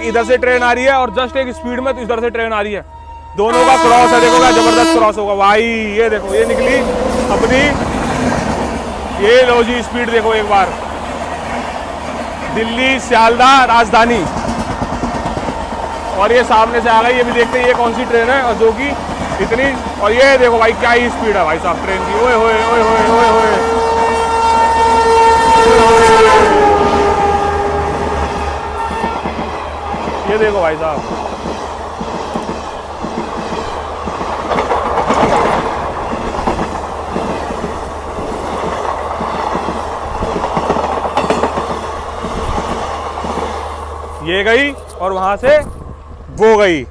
एक इधर से ट्रेन आ रही है और जस्ट एक स्पीड में तो इधर से ट्रेन आ रही है, दोनों का क्रॉस है। देखो क्या जबरदस्त क्रॉस होगा भाई। ये देखो ये निकली अपनी, ये लो जी स्पीड देखो एक बार, दिल्ली सियालदह राजधानी। और ये सामने से आ गई, ये भी देखते हैं ये कौन सी ट्रेन है और जो कि इतनी, और ये देखो भाई क्या ही स्पीड है भाई साहब ट्रेन की। ओए होए ओए होए ओए होए, ये देखो भाई साहब। ये गई और वहां से वो गई।